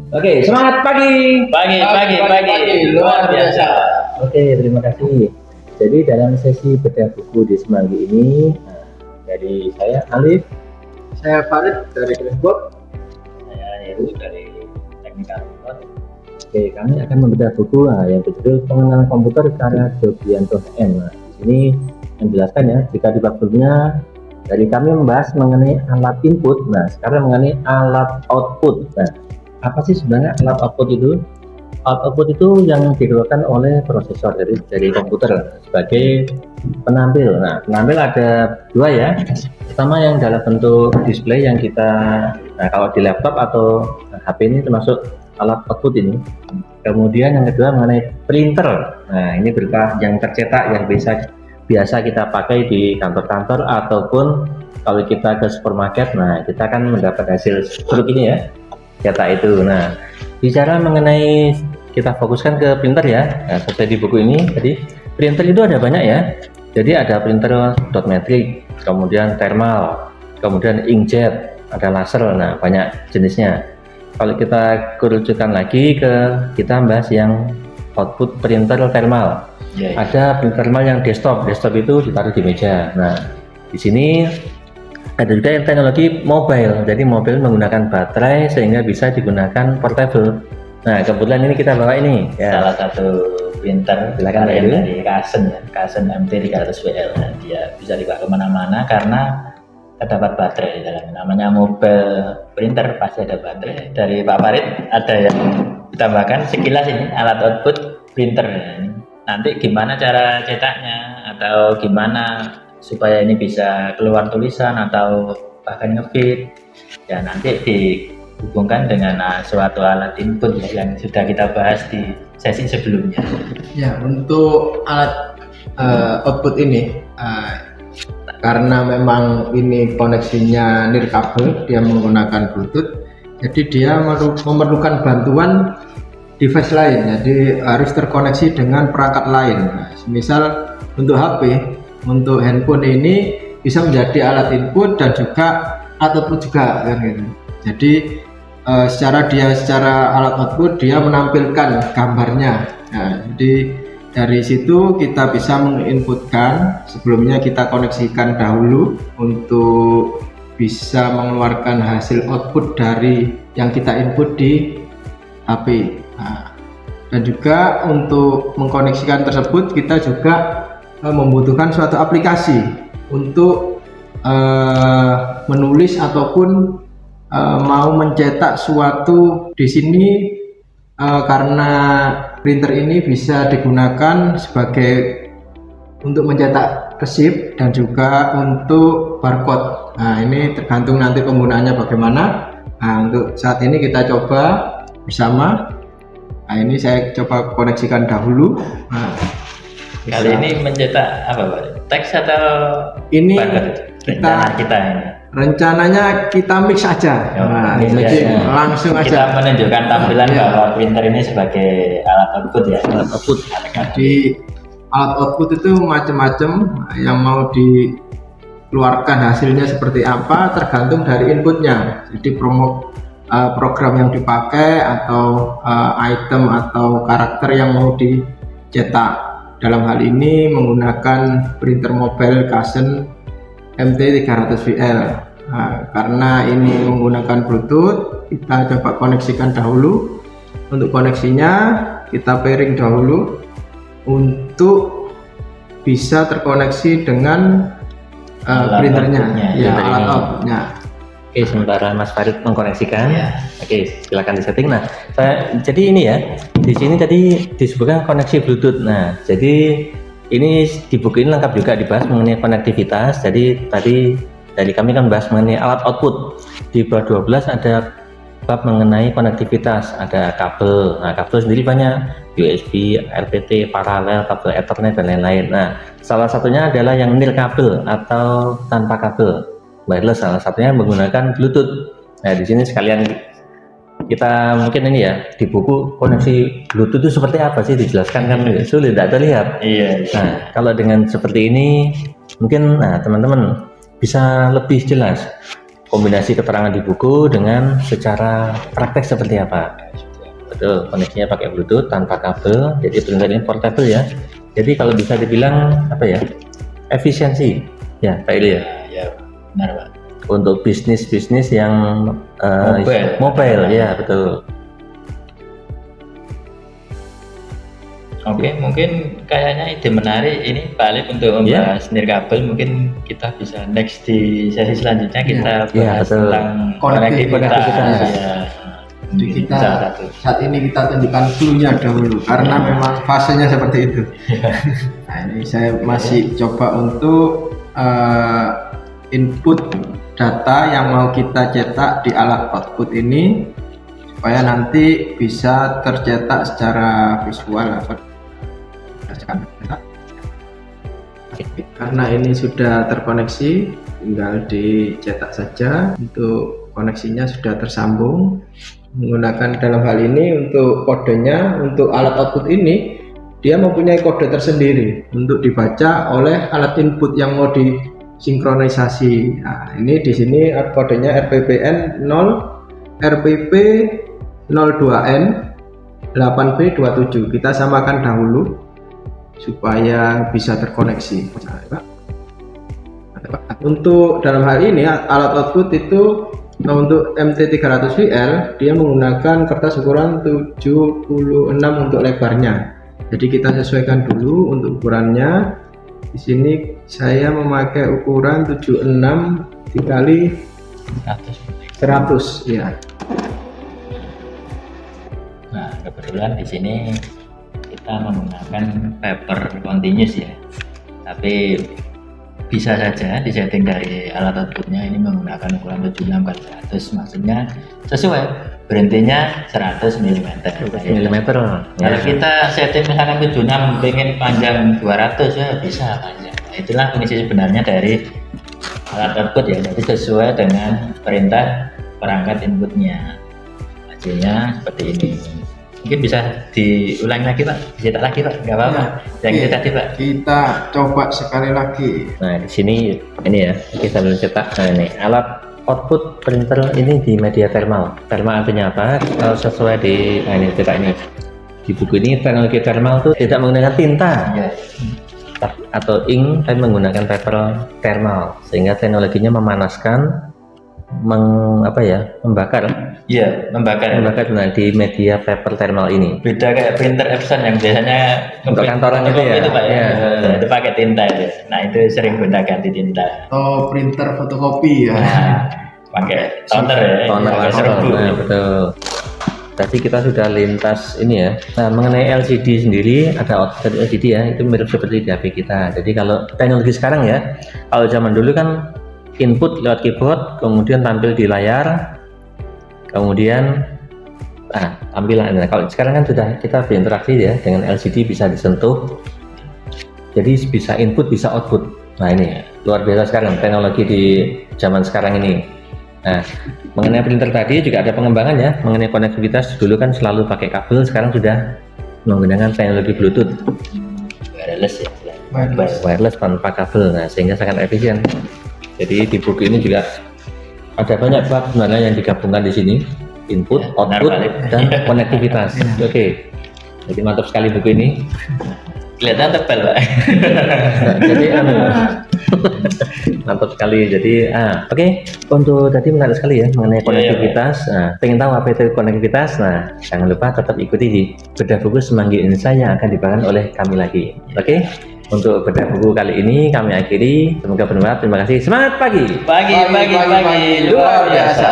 Oke, semangat pagi. Pagi, luar biasa. Oke, terima kasih. Jadi dalam sesi bedah buku di Semanggi ini, dari saya Alif, Saya Farid dari Greenbook. Saya Heru dari Teknikal Komputer. Oke, kami akan membedah buku yang berjudul Pengenalan Komputer karya Jogianto M. Nah, di sini menjelaskan ya, jika di bab sebelumnya dari kami membahas mengenai alat input, nah sekarang mengenai alat output. Nah, apa sih sebenarnya alat output itu? Alat output itu yang dikeluarkan oleh prosesor dari komputer sebagai penampil. Nah, penampil ada dua ya. Pertama yang dalam bentuk display yang kita, nah kalau di laptop atau HP ini termasuk alat output ini. Kemudian yang kedua mengenai printer. Nah, ini berupa yang tercetak yang biasa kita pakai di kantor-kantor ataupun kalau kita ke supermarket. Nah, kita akan mendapat hasil seperti ini ya, cetak itu. Nah, bicara mengenai kita fokuskan ke printer ya. Nah, seperti di buku ini tadi, printer itu ada banyak ya. Jadi ada printer dot matrix, kemudian thermal, kemudian inkjet, ada laser. Nah, banyak jenisnya. Kalau kita kerucutkan lagi kita bahas yang output printer thermal. Ada printer thermal yang desktop itu ditaruh di meja. Nah, di sini ada juga yang teknologi mobile. Jadi mobile menggunakan baterai sehingga bisa digunakan portable. Nah, kebetulan ini kita bawa ini ya. Salah satu printer dari Kasen MT300WL. Nah, dia bisa dibawa kemana-mana karena terdapat baterai di dalamnya. Namanya mobile printer, pasti ada baterai. Dari Pak Farid ada yang ditambahkan sekilas ini alat output printer ini. Nanti gimana cara cetaknya atau gimana supaya ini bisa keluar tulisan atau bahkan ngefit ya, nanti dihubungkan dengan suatu alat input ya, yang sudah kita bahas di sesi sebelumnya. Ya, untuk alat output ini karena memang ini koneksinya nirkabel, dia menggunakan Bluetooth, jadi dia memerlukan bantuan device lain, jadi harus terkoneksi dengan perangkat lain. Nah, misal untuk HP, untuk handphone ini bisa menjadi alat input dan juga alat output juga kan gitu. Jadi secara alat output dia menampilkan gambarnya. Nah, jadi dari situ kita bisa menginputkan. Sebelumnya kita koneksikan dahulu untuk bisa mengeluarkan hasil output dari yang kita input di HP. Nah, dan juga untuk mengkoneksikan tersebut kita juga membutuhkan suatu aplikasi untuk menulis ataupun mau mencetak suatu di sini. Karena printer ini bisa digunakan sebagai untuk mencetak resip dan juga untuk barcode. Nah, ini tergantung nanti penggunaannya bagaimana. Nah, untuk saat ini kita coba bersama. Nah, ini saya coba koneksikan dahulu. Nah, kali ini mencetak apa Pak? Teks atau ini rencana kita ini? Rencananya kita mix aja. Nah, jadi langsung aja kita menunjukkan tampilan bahwa printer ini sebagai alat output ya. Alat output. Jadi alat output itu macam-macam, yang mau dikeluarkan hasilnya seperti apa tergantung dari inputnya. Jadi program yang dipakai atau item atau karakter yang mau dicetak. Dalam hal ini menggunakan printer mobile Kasen MT300WL. Nah, karena ini menggunakan Bluetooth, kita coba koneksikan dahulu. Untuk koneksinya kita pairing dahulu untuk bisa terkoneksi dengan printernya, alat outputnya. Oke, sementara Mas Farid mengkoneksikan. Ya. Oke, silakan disetting. Nah, jadi ini ya, di sini tadi disebutkan koneksi Bluetooth. Nah, jadi ini di buku ini lengkap juga dibahas mengenai konektivitas. Jadi tadi dari kami kan bahas mengenai alat output. Di bab 12 ada bab mengenai konektivitas, ada kabel. Nah, kabel sendiri banyak, USB, RPT, paralel, kabel Ethernet dan lain-lain. Nah, salah satunya adalah yang nirkabel atau tanpa kabel, wireless. Salah satunya menggunakan Bluetooth. Nah, di sini sekalian kita mungkin ini ya, di buku koneksi Bluetooth itu seperti apa sih, dijelaskan kan sulit, tidak terlihat. Iya. Nah, kalau dengan seperti ini mungkin teman-teman bisa lebih jelas. kombinasi keterangan di buku dengan secara praktek seperti apa. Betul, koneksinya pakai Bluetooth tanpa kabel, jadi printer ini portable ya. Jadi kalau bisa dibilang apa ya, efisiensi ya Pak Ili ya. Ya, benar Pak. Untuk bisnis yang mobile ya betul. Oke, mungkin kayaknya ide menarik ini Pak Alif untuk membahas nirkabel. Mungkin kita bisa next di sesi selanjutnya kita bahas tentang konektivitas. Ya. Jadi kita saat ini kita tunjukkan clue-nya dahulu karena memang fasenya seperti itu. Nah, ini saya masih coba untuk input data yang mau kita cetak di alat output ini supaya nanti bisa tercetak secara visual. Karena ini sudah terkoneksi, tinggal dicetak saja. Untuk koneksinya sudah tersambung menggunakan, dalam hal ini untuk kodenya, untuk alat output ini dia mempunyai kode tersendiri untuk dibaca oleh alat input yang mau disinkronisasi. Nah, ini di sini kodenya RPPN 0 RPP 02N 8B27. Kita samakan dahulu supaya bisa terkoneksi. Untuk dalam hal ini alat output itu untuk MT300VL dia menggunakan kertas ukuran 76 untuk lebarnya. Jadi kita sesuaikan dulu untuk ukurannya. Di sini saya memakai ukuran 76 dikali 100 ya. Nah, kebetulan di sini kita menggunakan paper continuous ya. Tapi bisa saja disetting dari alat outputnya ini menggunakan ukuran 76 kali 100, maksudnya sesuai, berhentinya 100 mm. Kalau kita setting misalkan 76 pengen panjang 200 ya bisa panjang. Nah, itulah fungsi sebenarnya dari alat output ya, jadi sesuai dengan perintah perangkat inputnya. Hasilnya seperti ini. Mungkin bisa diulang lagi Pak, dicetak lagi Pak, nggak apa-apa. Yang itu tadi Pak. Kita coba sekali lagi. Nah di sini ini ya kita belum cetak. Nah ini alat output printer ini di media thermal. Thermal artinya apa? Kalau sesuai di ini cetak ini di buku ini, teknologi thermal itu tidak menggunakan tinta atau ink, tapi menggunakan paper thermal, sehingga teknologinya memanaskan, membakar. Iya, membakar Nah, di media paper thermal ini. Beda kayak printer Epson yang biasanya untuk kantoran itu ya. Itu Pak ya. Itu pakai tinta itu. Nah, itu sering gonta ganti tinta. Oh, printer fotokopi ya. Nah, pakai toner ya. Toner serbu. Nah, betul. Tadi kita sudah lintas ini ya. Nah, mengenai LCD sendiri, ada output LCD ya, itu mirip seperti di HP kita. Jadi kalau teknologi sekarang ya, kalau zaman dulu kan input lewat keyboard, kemudian tampil di layar, kemudian tampilan. Nah, kalau sekarang kan sudah kita berinteraksi ya dengan LCD, bisa disentuh, jadi bisa input bisa output. Nah ini luar biasa sekarang teknologi di zaman sekarang ini. Nah, mengenai printer tadi juga ada pengembangan ya, mengenai konektivitas. Dulu kan selalu pakai kabel, sekarang sudah menggunakan teknologi Bluetooth, wireless ya. wireless tanpa kabel. Nah, sehingga sangat efisien. Jadi di buku ini juga ada banyak bab sebenarnya yang digabungkan di sini, input, output, dan konektivitas. Oke. Jadi mantap sekali buku ini. Kelihatan tebal Pak. Jadi mantap sekali. Jadi oke. Untuk tadi menarik sekali ya mengenai konektivitas. Nah, pengen tahu apa itu konektivitas? Nah, jangan lupa tetap ikuti di Bedah Buku Semanggi Indonesia yang akan dibawakan oleh kami lagi. Oke. Untuk bedah buku kali ini kami akhiri. Semoga bermanfaat. Terima kasih. Semangat pagi. Pagi luar biasa.